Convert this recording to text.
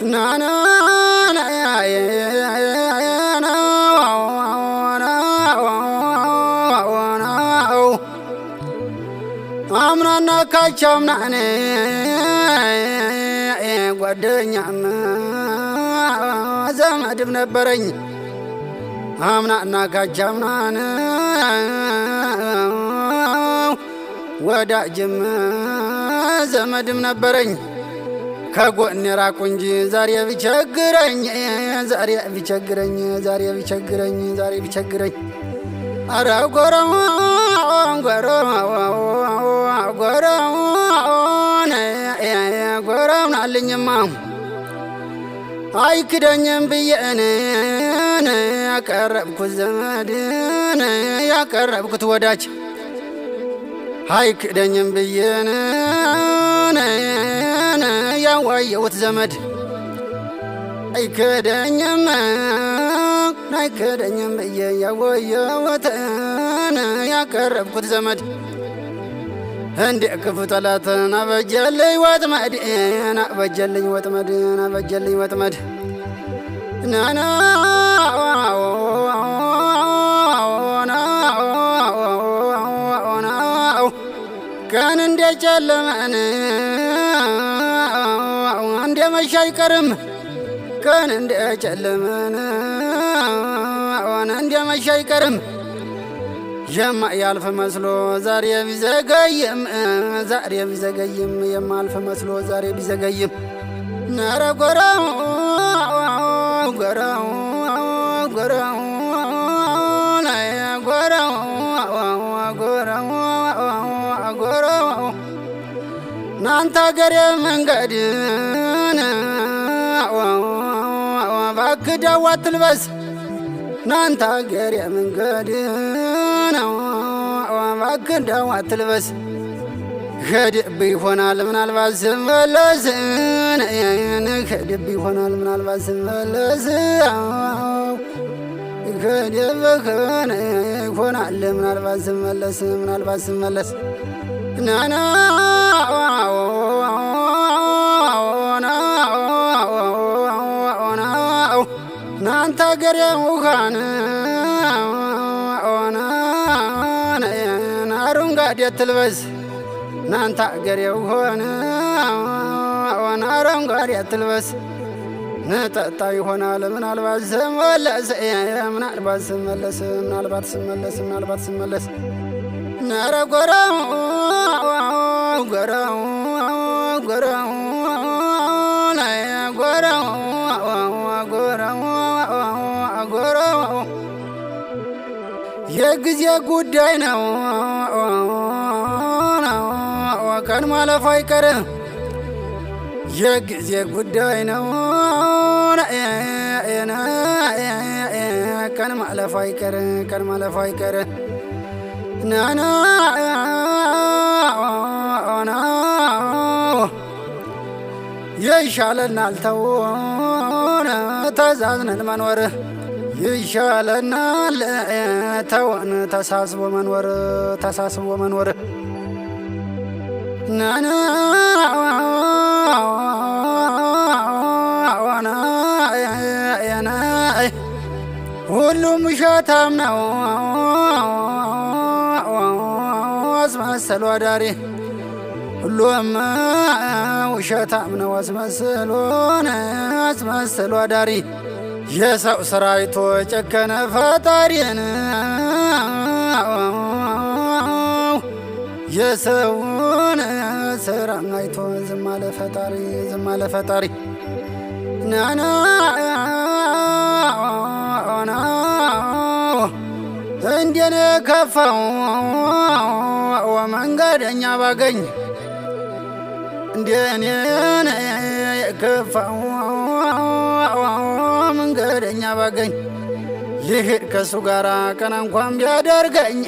ናና አምናና ካቻምናኔ ጓደኛም ዘመድም ነበረኝ አምናና ካቻምናን ወዳጅም ዘመድም ነበረኝ ከጎኔ ራቁ እንጂ ዛሬ ቢቸግረኝ አረ ጎረው ናልኝማ አይክደኝም ብዬን ያቀረብኩት ዘመድን ያቀረብኩት ወዳጅ አይክደኝም ብዬን ያዋየሁት ዘመድ አይክደኝም ብዬ ያዋየሁትን ያቀረብኩት ዘመድ እንደ ክፉ ጠላትን አበጀልኝ ወጥመድ ናና ቀን እንደ ጨለመን እንደ መሻ አይቀርም ቀን እንደ ጨለመን እንደ መሻ አይቀርም የማያልፍ መስሎ ዛሬ ቢዘገይም የማልፍ መስሎ ዛሬ ቢዘገይም ነረ ጎራው ናንተ አገሬ መንገድን እባክህ ዳዋ አትልበስ ናንተ አገሬ መንገድን እባክህ ዳዋ አትልበስ ሄድብ ይሆናል ምናልባት ስመለስ ሄድብ ይሆናል ምናልባት ስመለስ ሄድብህን ይሆናል ምናልባት ስመለስ ናና ናንተ አገሬ ውሃን አረንጓዴ አትልበስ ናንተ አገሬ ውሃን አረንጓዴ አትልበስ ነጠጣ ይሆናል ምናልባት ስመለስ ነረ ጎራው የጊዜ ጉዳይ ነው ቀን ማለፉ አይቀርም የጊዜ ጉዳይ ነው ቀን ማለፉ አይቀርም ናና ይሻለናል ተዛዝነን መኖር ይሻለናል ተወን ተሳስቦ መኖር ናና ሁሉም ውሸታም ነው አስመሰሉ አዳሪ ሁሉም ውሸታም ነው አስመሰሉ አዳሪ የሰው ስራ አይቶ ጨከነ ፈጣሪን የሰውን ስራ አይቶ ዝም አለ ፈጣሪ ናና እንደኔ ከፋው መንገደኛ ባገኝ እንደኔ ከፋው መንገደኛ ባገኝ ልሄድ ከሱ ጋራ ቀና እንኳን ቢያደርገኝ